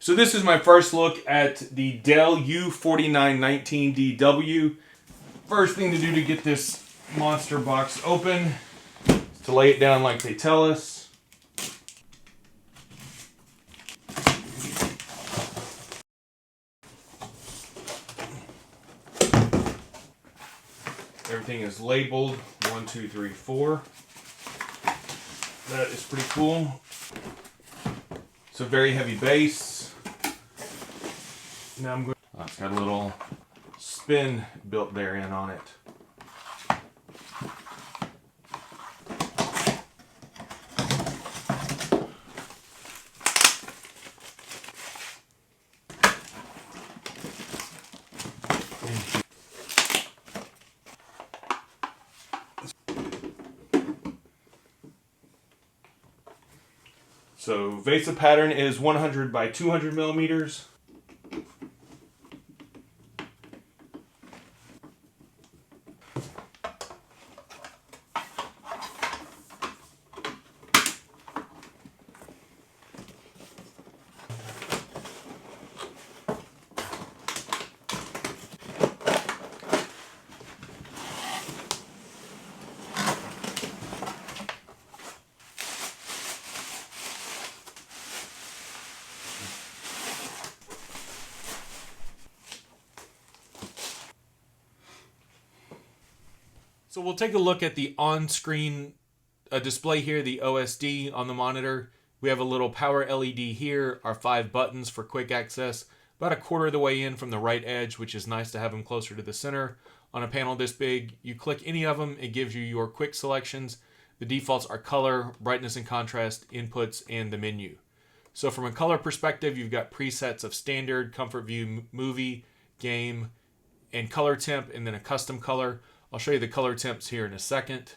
So this is my first look at the Dell u4919dw. First thing to do to get this monster box open is to lay it down like they tell us. Everything is labeled 1, 2, 3, 4. That is pretty cool. It's a very heavy base. Now I'm going. Oh, it's got a little spin built therein on it. So VESA pattern is 100 by 200 millimeters. So we'll take a look at the on-screen display here, the OSD on the monitor. We have a little power LED here, our 5 buttons for quick access, about a quarter of the way in from the right edge, which is nice to have them closer to the center. On a panel this big, you click any of them, it gives you your quick selections. The defaults are color, brightness and contrast, inputs, and the menu. So from a color perspective, you've got presets of standard, comfort view, movie, game, and color temp, and then a custom color. I'll show you the color temps here in a second.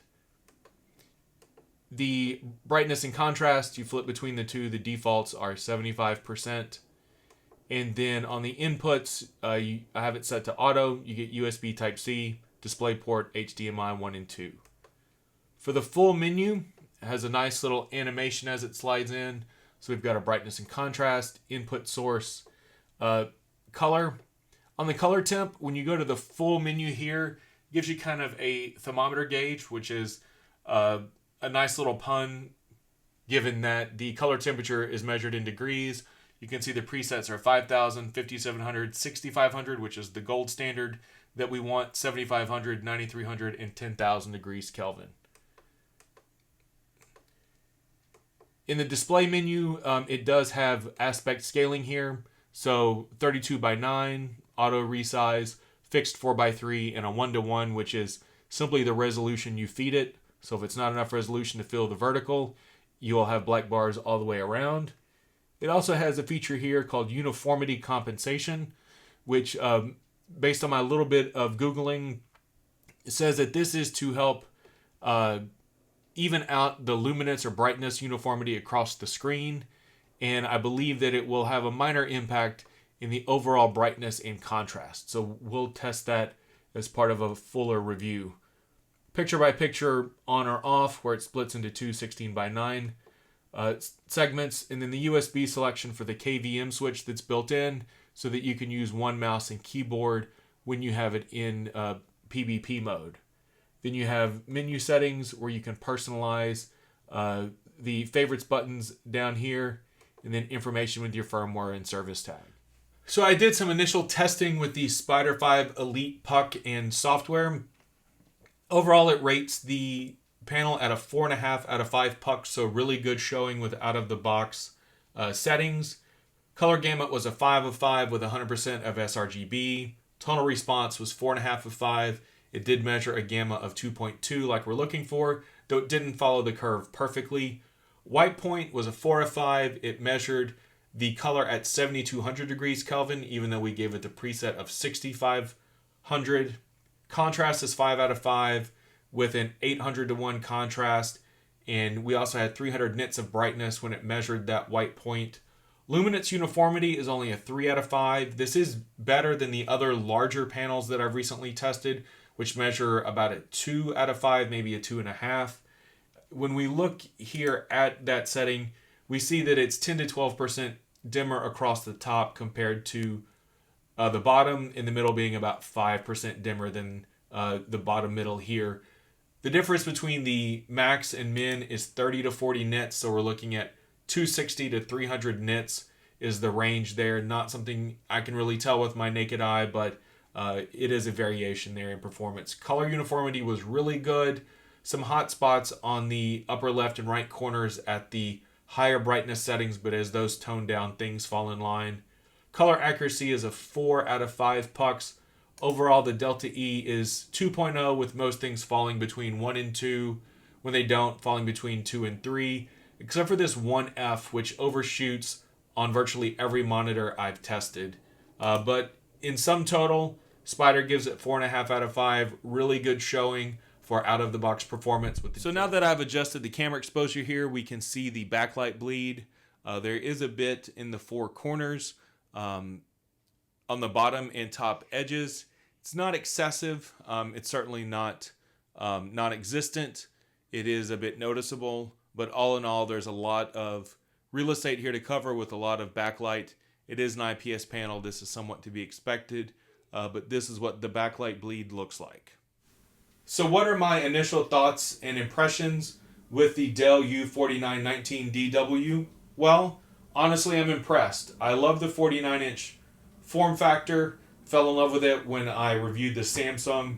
The brightness and contrast, you flip between the two. The defaults are 75%. And then on the inputs, I have it set to auto. You get USB Type-C, DisplayPort, HDMI 1 and 2. For the full menu, it has a nice little animation as it slides in. So we've got a brightness and contrast, input source, color. On the color temp, when you go to the full menu here, it gives you kind of a thermometer gauge, which is a nice little pun given that the color temperature is measured in degrees. You can see the presets are 5,000, 5,700, 6,500, which is the gold standard that we want, 7,500, 9,300, and 10,000 degrees Kelvin. In the display menu, it does have aspect scaling here. So 32 by 9, auto resize, fixed 4 by 3, and a 1:1, which is simply the resolution you feed it. So if it's not enough resolution to fill the vertical, you will have black bars all the way around. It also has a feature here called uniformity compensation, which based on my little bit of Googling, it says that this is to help even out the luminance or brightness uniformity across the screen. And I believe that it will have a minor impact in the overall brightness and contrast. So we'll test that as part of a fuller review. Picture by picture on or off, where it splits into two 16 by 9 segments, and then the USB selection for the KVM switch that's built in so that you can use one mouse and keyboard when you have it in PBP mode. Then you have menu settings where you can personalize the favorites buttons down here, and then information with your firmware and service tag. So I did some initial testing with the Spyder 5 Elite puck and software. Overall, it rates the panel at a 4.5 out of 5 pucks, so really good showing with out-of-the-box settings. Color gamut was a 5 of 5 with 100% of sRGB. Tonal response was 4.5 of 5. It did measure a gamma of 2.2 like we're looking for, though it didn't follow the curve perfectly. White point was a 4 of 5. It measured the color at 7,200 degrees Kelvin, even though we gave it the preset of 6,500. Contrast is 5 out of 5 with an 800:1 contrast, and we also had 300 nits of brightness when it measured that white point. Luminance uniformity is only a 3 out of 5. This is better than the other larger panels that I've recently tested, which measure about a 2 out of 5, maybe a 2.5. When we look here at that setting, we see that it's 10 to 12% dimmer across the top compared to the bottom, in the middle being about 5% dimmer than the bottom middle here. The difference between the max and min is 30 to 40 nits, so we're looking at 260 to 300 nits is the range there. Not something I can really tell with my naked eye, but it is a variation there in performance. Color uniformity was really good. Some hot spots on the upper left and right corners at the higher brightness settings, but as those tone down, things fall in line. Color accuracy is a 4 out of 5 pucks. Overall, the Delta E is 2.0, with most things falling between 1 and 2. When they don't, falling between 2 and 3, except for this 1F, which overshoots on virtually every monitor I've tested. But in sum total, Spyder gives it 4.5 out of 5. Really good showing for out-of-the-box performance. So now that I've adjusted the camera exposure here, we can see the backlight bleed. There is a bit in the four corners on the bottom and top edges. It's not excessive. It's certainly not non-existent. It is a bit noticeable, but all in all, there's a lot of real estate here to cover with a lot of backlight. It is an IPS panel. This is somewhat to be expected, but this is what the backlight bleed looks like. So what are my initial thoughts and impressions with the Dell u4919dw? Well, honestly, I'm impressed. I love the 49-inch form factor. Fell in love with it when I reviewed the Samsung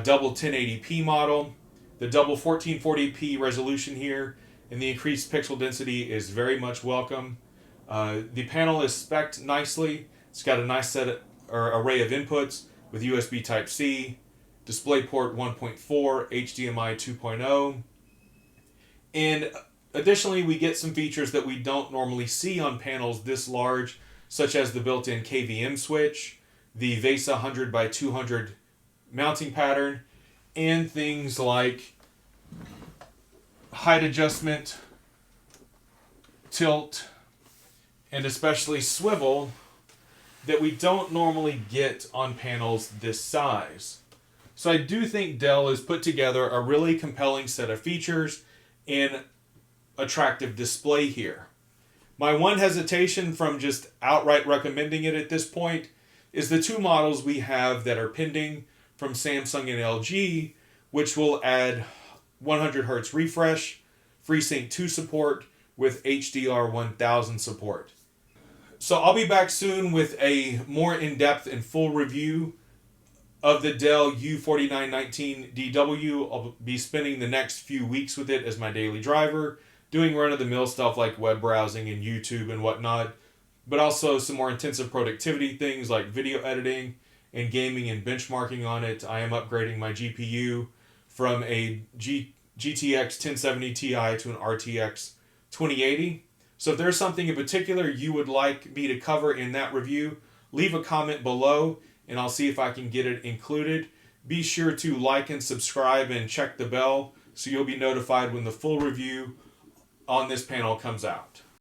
double 1080p model. The double 1440p resolution here and the increased pixel density is very much welcome. The panel is spec'd nicely. It's got a nice array of inputs with USB Type-C, DisplayPort 1.4, HDMI 2.0, and additionally we get some features that we don't normally see on panels this large, such as the built-in KVM switch, the VESA 100x200 mounting pattern, and things like height adjustment, tilt, and especially swivel that we don't normally get on panels this size. So I do think Dell has put together a really compelling set of features and attractive display here. My one hesitation from just outright recommending it at this point is the two models we have that are pending from Samsung and LG, which will add 100 Hz refresh, FreeSync 2 support with HDR 1000 support. So I'll be back soon with a more in-depth and full review of the Dell u4919dw. I'll be spending the next few weeks with it as my daily driver, doing run-of-the-mill stuff like web browsing and YouTube and whatnot, but also some more intensive productivity things like video editing and gaming and benchmarking on it. I am upgrading my GPU from a GTX 1070 Ti to an RTX 2080. So if there's something in particular you would like me to cover in that review, leave a comment below and I'll see if I can get it included. Be sure to like and subscribe and check the bell so you'll be notified when the full review on this panel comes out.